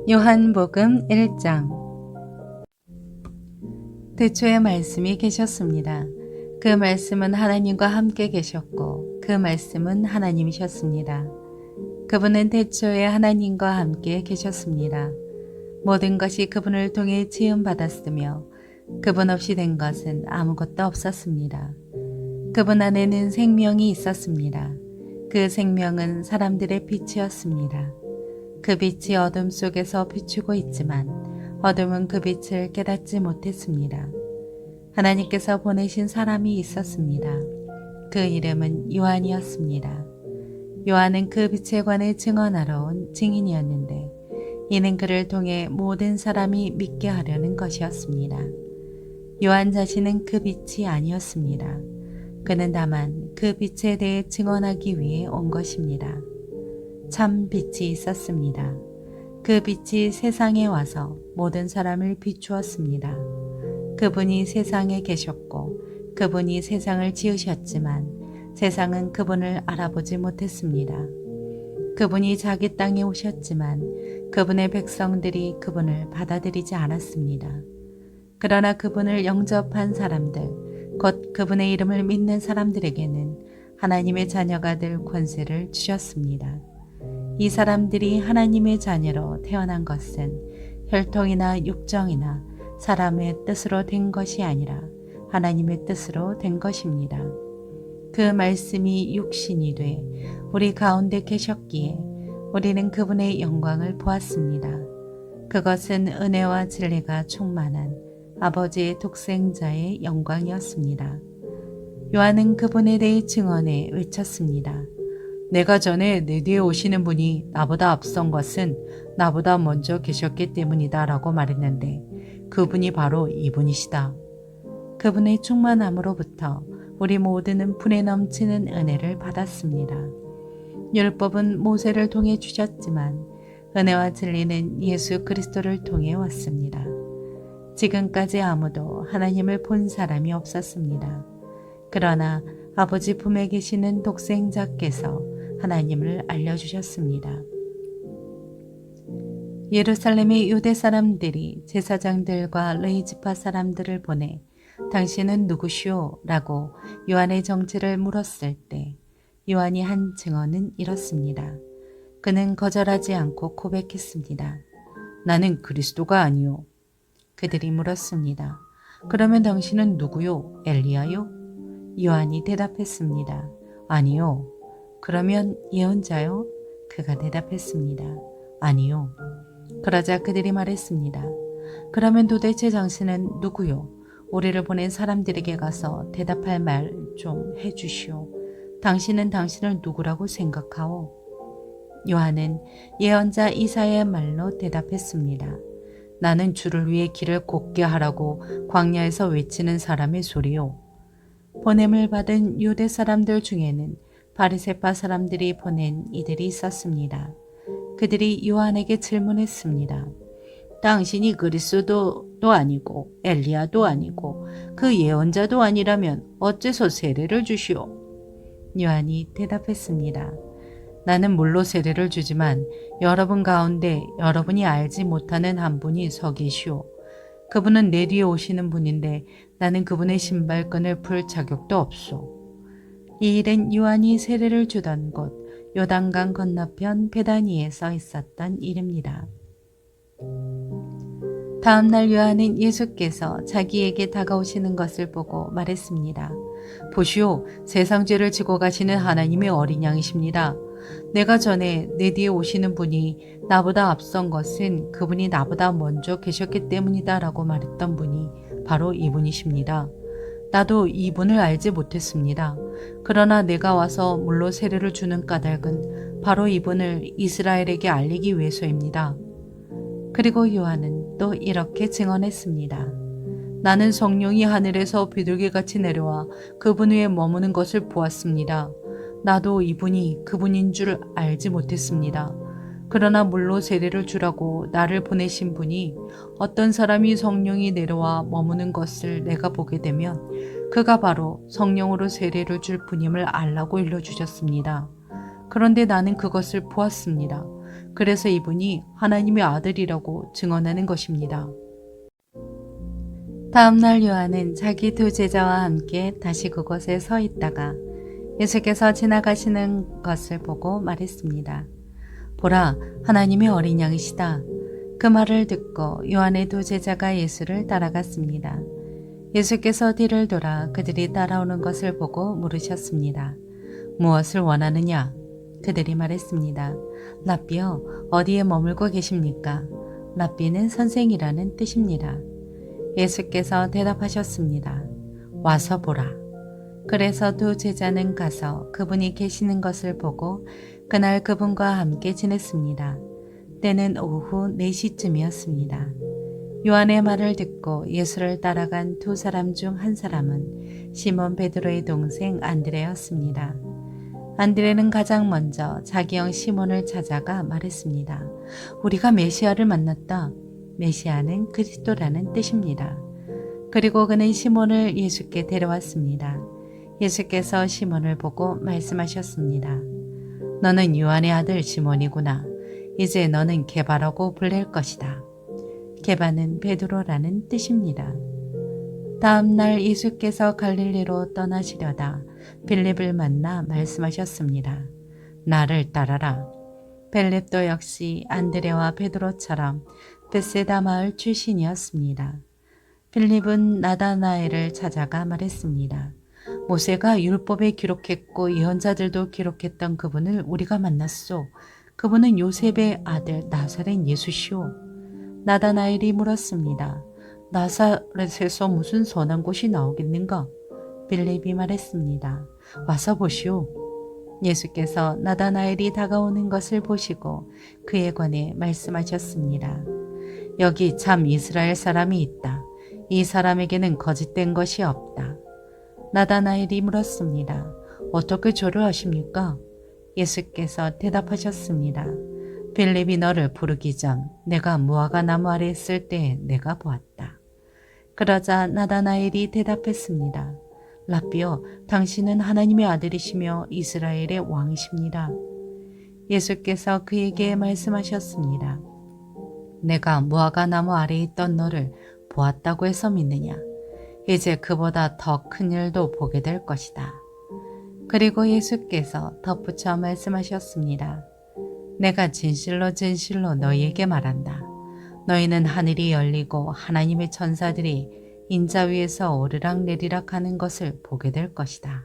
요한복음 1장. 태초에 말씀이 계셨습니다. 그 말씀은 하나님과 함께 계셨고 그 말씀은 하나님이셨습니다. 그분은 태초에 하나님과 함께 계셨습니다. 모든 것이 그분을 통해 지음받았으며 그분 없이 된 것은 아무것도 없었습니다. 그분 안에는 생명이 있었습니다. 그 생명은 사람들의 빛이었습니다. 그 빛이 어둠 속에서 비추고 있지만 어둠은 그 빛을 깨닫지 못했습니다. 하나님께서 보내신 사람이 있었습니다. 그 이름은 요한이었습니다. 요한은 그 빛에 관해 증언하러 온 증인이었는데 이는 그를 통해 모든 사람이 믿게 하려는 것이었습니다. 요한 자신은 그 빛이 아니었습니다. 그는 다만 그 빛에 대해 증언하기 위해 온 것입니다. 참 빛이 있었습니다. 그 빛이 세상에 와서 모든 사람을 비추었습니다. 그분이 세상에 계셨고 그분이 세상을 지으셨지만 세상은 그분을 알아보지 못했습니다. 그분이 자기 땅에 오셨지만 그분의 백성들이 그분을 받아들이지 않았습니다. 그러나 그분을 영접한 사람들, 곧 그분의 이름을 믿는 사람들에게는 하나님의 자녀가 될 권세를 주셨습니다. 이 사람들이 하나님의 자녀로 태어난 것은 혈통이나 육정이나 사람의 뜻으로 된 것이 아니라 하나님의 뜻으로 된 것입니다. 그 말씀이 육신이 돼 우리 가운데 계셨기에 우리는 그분의 영광을 보았습니다. 그것은 은혜와 진리가 충만한 아버지의 독생자의 영광이었습니다. 요한은 그분에 대해 증언해 외쳤습니다. 내가 전에 내 뒤에 오시는 분이 나보다 앞선 것은 나보다 먼저 계셨기 때문이다 라고 말했는데 그분이 바로 이분이시다. 그분의 충만함으로부터 우리 모두는 분에 넘치는 은혜를 받았습니다. 율법은 모세를 통해 주셨지만 은혜와 진리는 예수 그리스도를 통해 왔습니다. 지금까지 아무도 하나님을 본 사람이 없었습니다. 그러나 아버지 품에 계시는 독생자께서 하나님을 알려주셨습니다. 예루살렘의 유대 사람들이 제사장들과 레위지파 사람들을 보내 당신은 누구시오? 라고 요한의 정체를 물었을 때 요한이 한 증언은 이렇습니다. 그는 거절하지 않고 고백했습니다. 나는 그리스도가 아니오. 그들이 물었습니다. 그러면 당신은 누구요? 엘리야요? 요한이 대답했습니다. 아니요. 그러면 예언자요? 그가 대답했습니다. 아니요. 그러자 그들이 말했습니다. 그러면 도대체 당신은 누구요? 우리를 보낸 사람들에게 가서 대답할 말 좀 해주시오. 당신은 당신을 누구라고 생각하오? 요한은 예언자 이사야의 말로 대답했습니다. 나는 주를 위해 길을 곱게 하라고 광야에서 외치는 사람의 소리요. 보냄을 받은 유대 사람들 중에는 바리새파 사람들이 보낸 이들이 있었습니다. 그들이 요한에게 질문했습니다. 당신이 그리스도도 아니고 엘리야도 아니고 그 예언자도 아니라면 어째서 세례를 주시오? 요한이 대답했습니다. 나는 물로 세례를 주지만 여러분 가운데 여러분이 알지 못하는 한 분이 서 계시오. 그분은 내 뒤에 오시는 분인데 나는 그분의 신발끈을 풀 자격도 없소. 이 일은 요한이 세례를 주던 곳 요단강 건너편 베다니에 서 있었던 일입니다. 다음 날 요한은 예수께서 자기에게 다가오시는 것을 보고 말했습니다. 보시오, 세상 죄를 지고 가시는 하나님의 어린 양이십니다. 내가 전에 내 뒤에 오시는 분이 나보다 앞선 것은 그분이 나보다 먼저 계셨기 때문이다 라고 말했던 분이 바로 이분이십니다. 나도 이분을 알지 못했습니다. 그러나 내가 와서 물로 세례를 주는 까닭은 바로 이분을 이스라엘에게 알리기 위해서입니다. 그리고 요한은 또 이렇게 증언했습니다. 나는 성령이 하늘에서 비둘기같이 내려와 그분 위에 머무는 것을 보았습니다. 나도 이분이 그분인 줄 알지 못했습니다. 그러나 물로 세례를 주라고 나를 보내신 분이 어떤 사람이 성령이 내려와 머무는 것을 내가 보게 되면 그가 바로 성령으로 세례를 줄 분임을 알라고 일러주셨습니다. 그런데 나는 그것을 보았습니다. 그래서 이분이 하나님의 아들이라고 증언하는 것입니다. 다음 날 요한은 자기 두 제자와 함께 다시 그곳에 서 있다가 예수께서 지나가시는 것을 보고 말했습니다. 보라, 하나님의 어린 양이시다. 그 말을 듣고 요한의 두 제자가 예수를 따라갔습니다. 예수께서 뒤를 돌아 그들이 따라오는 것을 보고 물으셨습니다. 무엇을 원하느냐? 그들이 말했습니다. 랍비여, 어디에 머물고 계십니까? 랍비는 선생이라는 뜻입니다. 예수께서 대답하셨습니다. 와서 보라. 그래서 두 제자는 가서 그분이 계시는 것을 보고 그날 그분과 함께 지냈습니다. 때는 오후 4시쯤이었습니다. 요한의 말을 듣고 예수를 따라간 두 사람 중 한 사람은 시몬 베드로의 동생 안드레였습니다. 안드레는 가장 먼저 자기 형 시몬을 찾아가 말했습니다. 우리가 메시아를 만났다. 메시아는 그리스도라는 뜻입니다. 그리고 그는 시몬을 예수께 데려왔습니다. 예수께서 시몬을 보고 말씀하셨습니다. 너는 요한의 아들 시몬이구나. 이제 너는 게바라고 불릴 것이다. 게바는 베드로라는 뜻입니다. 다음 날 예수께서 갈릴리로 떠나시려다 빌립을 만나 말씀하셨습니다. 나를 따라라. 빌립도 역시 안드레와 베드로처럼 벳세다 마을 출신이었습니다. 빌립은 나다나엘을 찾아가 말했습니다. 모세가 율법에 기록했고 예언자들도 기록했던 그분을 우리가 만났소. 그분은 요셉의 아들 나사렛 예수시오. 나다나엘이 물었습니다. 나사렛에서 무슨 선한 곳이 나오겠는가? 빌립이 말했습니다. 와서 보시오. 예수께서 나다나엘이 다가오는 것을 보시고 그에 관해 말씀하셨습니다. 여기 참 이스라엘 사람이 있다. 이 사람에게는 거짓된 것이 없다. 나다나엘이 물었습니다. 어떻게 저를 아십니까? 예수께서 대답하셨습니다. 빌립이 너를 부르기 전 내가 무화과 나무 아래 있을 때에 내가 보았다. 그러자 나다나엘이 대답했습니다. 랍비여, 당신은 하나님의 아들이시며 이스라엘의 왕이십니다. 예수께서 그에게 말씀하셨습니다. 내가 무화과 나무 아래에 있던 너를 보았다고 해서 믿느냐? 이제 그보다 더 큰 일도 보게 될 것이다. 그리고 예수께서 덧붙여 말씀하셨습니다. 내가 진실로 진실로 너희에게 말한다. 너희는 하늘이 열리고 하나님의 천사들이 인자 위에서 오르락내리락 하는 것을 보게 될 것이다.